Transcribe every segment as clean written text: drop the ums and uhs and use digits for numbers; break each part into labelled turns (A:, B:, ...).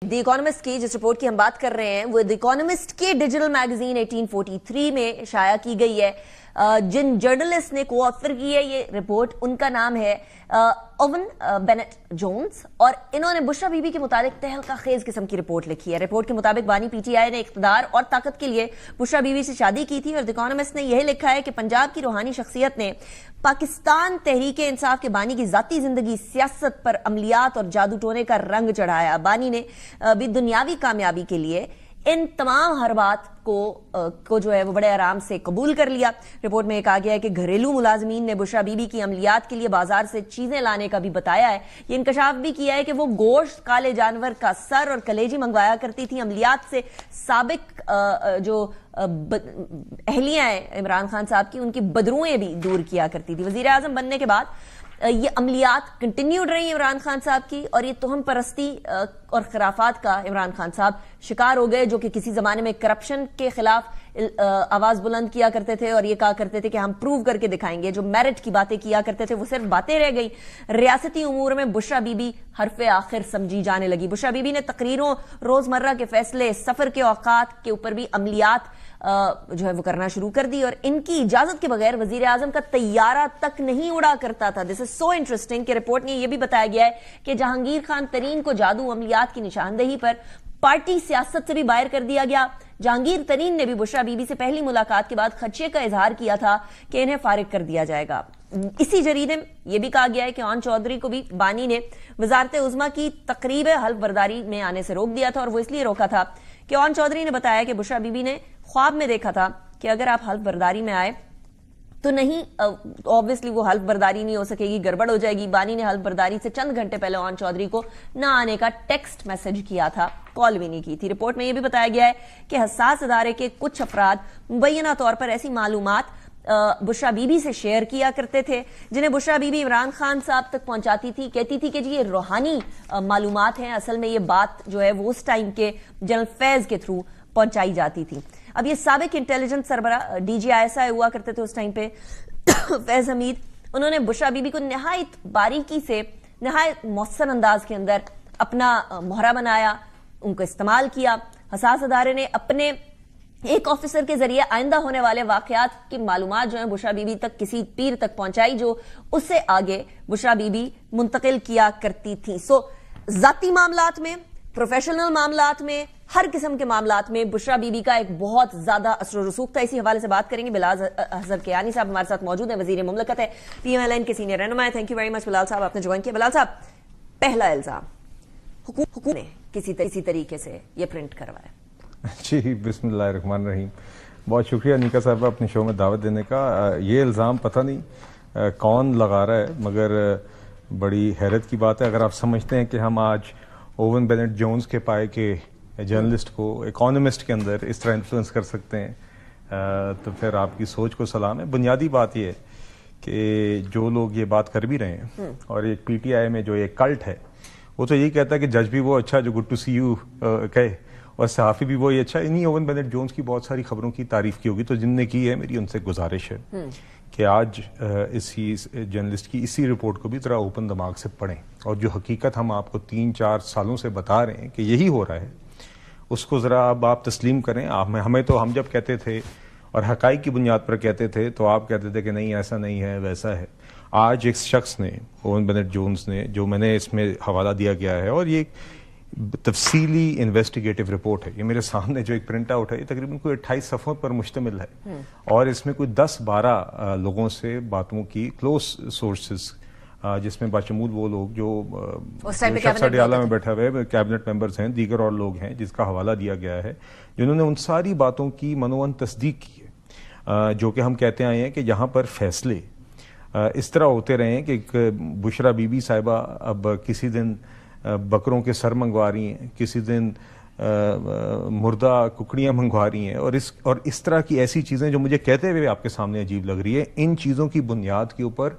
A: The economist की जिस report की हम बात कर रहे हैं वो द इकोनॉमिस्ट के डिजिटल मैगजीन 1843 में शाया की गई है। जिन जर्नलिस्ट ने को ऑथर की है ये रिपोर्ट, उनका नाम है ओवन बेनेट जोन्स, और इन्होंने बुशरा बीबी के मुताबिक तहलका खेज किस्म की रिपोर्ट लिखी है। रिपोर्ट के मुताबिक बानी पीटीआई ने इख्तिदार और ताकत के लिए बुशरा बीबी से शादी की थी, और द इकोनॉमिस्ट ने यह लिखा है कि पंजाब की रूहानी शख्सियत ने पाकिस्तान तहरीक इंसाफ के बानी की जाती जिंदगी, सियासत पर अमलियात और जादू टोने का रंग चढ़ाया। बानी ने भी दुनियावी कामयाबी के लिए इन तमाम हरबात को जो है वो बड़े आराम से कबूल कर लिया। रिपोर्ट में कहा गया है कि घरेलू मुलाजमीन ने बुशरा बीबी की अमलियात के लिए बाजार से चीजें लाने का भी बताया है। ये इंकशाफ भी किया है कि वो गोश्त, काले जानवर का सर और कलेजी मंगवाया करती थी। अमलियात से साबिक जो अहलियां हैं इमरान खान साहब की, उनकी बदरुएं भी दूर किया करती थी। वजीर आजम बनने के बाद ये अमलियात कंटिन्यूड रही इमरान खान साहब की, और ये तुहम परस्ती और खिराफात का इमरान खान साहब शिकार हो गए, जो कि किसी जमाने में करप्शन के खिलाफ आवाज बुलंद किया करते थे और ये कहा करते थे कि हम प्रूव करके दिखाएंगे। जो मेरिट की बातें किया करते थे वो सिर्फ बातें रह गई। रियासती उमूर में बुशरा बीबी हरफे आखिर समझी जाने लगी। बुशरा बीबी ने तकरीरों, रोजमर्रा के फैसले, सफर के औकात के ऊपर भी अमलियात जो है वो करना शुरू कर दी, और इनकी इजाजत के बगैर वजीर आजम का तैयारा तक नहीं उड़ा करता था। दिस इज सो इंटरेस्टिंग कि रिपोर्ट में यह भी बताया गया है कि जहांगीर खान तरीन को जादू अमलियात की निशानदेही पर पार्टी सियासत से भी बाहर कर दिया गया। जहांगीर तरीन ने भी बुशरा बीबी से पहली मुलाकात के बाद खदशे का इजहार किया था कि इन्हें फारिग कर दिया जाएगा। इसी जरीदे में यह भी कहा गया है कि ओन चौधरी को भी बानी ने वजारत उज़्मा की तकरीब हल्फ बर्दारी में आने से रोक दिया था, और वो इसलिए रोका था कि ओन चौधरी ने बताया कि बुशरा बीबी ने ख्वाब में देखा था कि अगर आप हल्फ बर्दारी में आए तो नहीं, ऑब्वियसली वो हल्फ बर्दारी नहीं हो सकेगी, गड़बड़ हो जाएगी। बानी ने हल्फ बर्दारी से चंद घंटे पहले ओन चौधरी को ना आने का टेक्स्ट मैसेज किया था, कॉल भी नहीं की थी। रिपोर्ट में यह भी बताया गया है कि हसास अदारे के कुछ अफराद मुबैना तौर पर ऐसी मालूमात बुशरा बीबी से शेयर किया करते थे जिन्हें बुशरा बीबी इमरान खान साहब तक पहुंचाती थी। कहती थी कि जी ये रूहानी मालूमात हैं, असल में ये बात जो है वो उस टाइम के जनरल फैज के थ्रू पहुंचाई जाती थी। अब ये साबिक इंटेलिजेंस सरबरा DGISI हुआ करते थे उस टाइम पे, फैज हमीद, उन्होंने बुशरा बीबी को निहायत बारीकी से, निहायत मौसर अंदाज के अंदर अपना मोहरा बनाया, उनको इस्तेमाल किया। हसास अदारे ने अपने एक ऑफिसर के जरिए आइंदा होने वाले वाकयात की मालूमात जो है बुशरा बीबी तक, किसी पीर तक पहुंचाई, जो उससे आगे बुशरा बीबी मुंतकिल किया करती थी। सो जाती मामलात में, प्रोफेशनल मामलात में, हर किस्म के मामलात में बुशरा बीबी का एक बहुत ज्यादा असर रसूख था। इसी हवाले से बात करेंगे। बिलाल हसन कियानी साहब हमारे साथ मौजूद हैं, वजीर मुमलकत है, PMLN के सीनियर रहनुमा है। Thank you very much Bilal साहब, आपने ज्वाइन किया। बिलाल साहब, पहला इल्जाम, हुकूमत ने किसी तरीके से ये प्रिंट करवाया।
B: जी, बिस्मिल्लाहिर्रहमानिर्रहीम। बहुत शुक्रिया नीका साहब अपने शो में दावत देने का। ये इल्ज़ाम पता नहीं कौन लगा रहा है, मगर बड़ी हैरत की बात है। अगर आप समझते हैं कि हम आज ओवन बेनेट जोन्स के पाए के जर्नलिस्ट को इकोनॉमिस्ट के अंदर इस तरह इन्फ्लुएंस कर सकते हैं, तो फिर आपकी सोच को सलाम है। बुनियादी बात यह है कि जो लोग ये बात कर भी रहे हैं, और एक PTI में जो एक कल्ट है, वो तो यही कहता है कि जज भी वो अच्छा जो गुड टू सी यू कहे, और सहाफ़ी भी वही अच्छा। इन्हीं ओवन बेनेट जोन्स की बहुत सारी खबरों की तारीफ की होगी, तो जिनने की है, मेरी उनसे गुजारिश है कि आज इसी जर्नलिस्ट की इसी रिपोर्ट को भी जरा ओपन दिमाग से पढ़ें, और जो हकीकत हम आपको 3-4 सालों से बता रहे हैं कि यही हो रहा है, उसको जरा अब आप तस्लीम करें। हमें तो, हम जब कहते थे और हकाइक की बुनियाद पर कहते थे, तो आप कहते थे कि नहीं ऐसा नहीं है, वैसा है। आज एक शख्स ने, ओवन बेनेट जोन्स ने, जो मैंने इसमें हवाला दिया गया है, और ये तफसीली इन्वेस्टिगेटिव रिपोर्ट है, ये मेरे सामने जो एक प्रिंट आउट है, ये तकरीबन कोई 28 सफ़ों पर मुश्तमिल है, और इसमें कोई 10-12 लोगों से बातों की क्लोज सोर्सेज, जिसमें बाशमूल वो लोग जो शख्स अडियाला में बैठे हुए कैबिनेट मेंबर्स हैं, दीगर और लोग हैं, जिसका हवाला दिया गया है, जिन्होंने उन सारी बातों की मनोवन तस्दीक की है, जो कि हम कहते आए हैं कि यहाँ पर फैसले इस तरह होते रहे हैं कि बुशरा बीबी साहिबा अब किसी दिन बकरों के सर मंगवा रही हैं, किसी दिन मुर्दा कुकड़ियाँ मंगवा रही हैं, और इस तरह की ऐसी चीज़ें जो मुझे कहते हुए आपके सामने अजीब लग रही है। इन चीज़ों की बुनियाद के ऊपर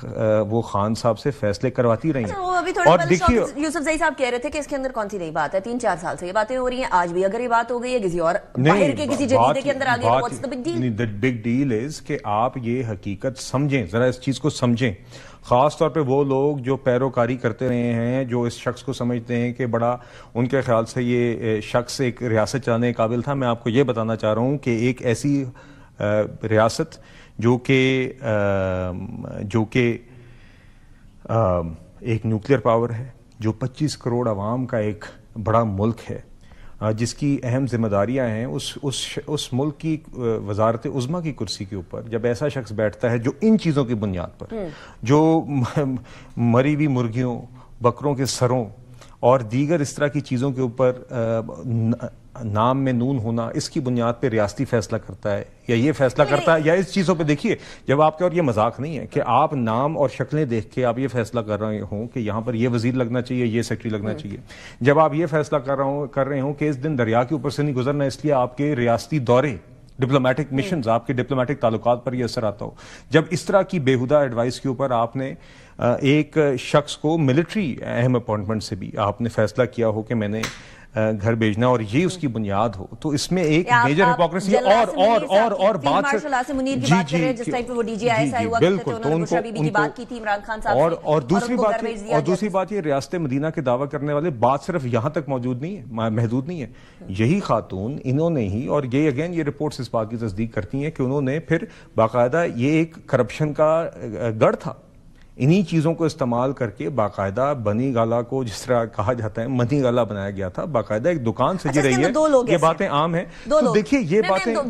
B: वो खान साहब से फैसले करवाती रही हैं।
A: वो अभी थोड़े
B: और
A: पहले
B: देखिए
A: यूसुफ जई साहब कह रहे थे कि इसके अंदर कौन सी नई बात है, 3-4 साल से ये बातें हो रही हैं, आज भी अगर ये बात हो गई है किसी और बाहर के किसी जरीदे के अंदर आ गई, what's the big deal?
B: The big deal is कि आप ये हकीकत समझें, जरा इस चीज को समझें, खास तौर पे वो लोग जो पैरोकारी करते रहे हैं, जो इस शख्स को समझते हैं कि बड़ा उनके ख्याल से ये शख्स एक रियासत चलाने के काबिल था। मैं आपको ये बताना चाह रहा हूं कि एक ऐसी रियासत जो कि एक न्यूक्लियर पावर है, जो 25 करोड़ आवाम का एक बड़ा मुल्क है, जिसकी अहम जिम्मेदारियां हैं, उस मुल्क की वजारत उज़्मा की कुर्सी के ऊपर जब ऐसा शख्स बैठता है जो इन चीज़ों की बुनियाद पर, जो मरी हुई मुर्गियों, बकरों के सरों और दीगर इस तरह की चीज़ों के ऊपर नाम में नून होना, इसकी बुनियाद पे रियासती फैसला करता है या ये फैसला करता है, या इस चीज़ों पे देखिए जब आपके, और ये मजाक नहीं है कि आप नाम और शक्लें देख के आप ये फैसला कर रहे हो कि यहाँ पर ये वजीर लगना चाहिए, ये सेक्रेटरी लगना चाहिए, जब आप ये फैसला कर रहे हो कि इस दिन दरिया के ऊपर से नहीं गुजरना, इसलिए आपके रियासती दौरे, डिप्लोमेटिक मिशन, आपके डिप्लोमेटिक ताल्लुकात पर यह असर आता हो, जब इस तरह की बेहुदा एडवाइस के ऊपर आपने एक शख्स को मिलिट्री अहम अपॉइंटमेंट से भी आपने फैसला किया हो कि मैंने घर भेजना, और ये उसकी बुनियाद हो, तो इसमें एक मेजर हिपोक्रेसी और बात बिल्कुल, और दूसरी बात ये रियासत मदीना के दावा करने वाले बात सिर्फ यहां तक महदूद नहीं है, यही खातून इन्होंने ही, और ये अगेन ये रिपोर्ट्स इस बात की तस्दीक करती हैं कि उन्होंने फिर बाकायदा, ये एक करप्शन का गढ़ था, इन्हीं चीजों को इस्तेमाल करके बाकायदा बनी गाला को, जिस तरह कहा जाता है मनी गाला बनाया गया था, बाकायदा एक दुकान सजी रही है, ये बातें आम हैं। तो देखिए ये बातें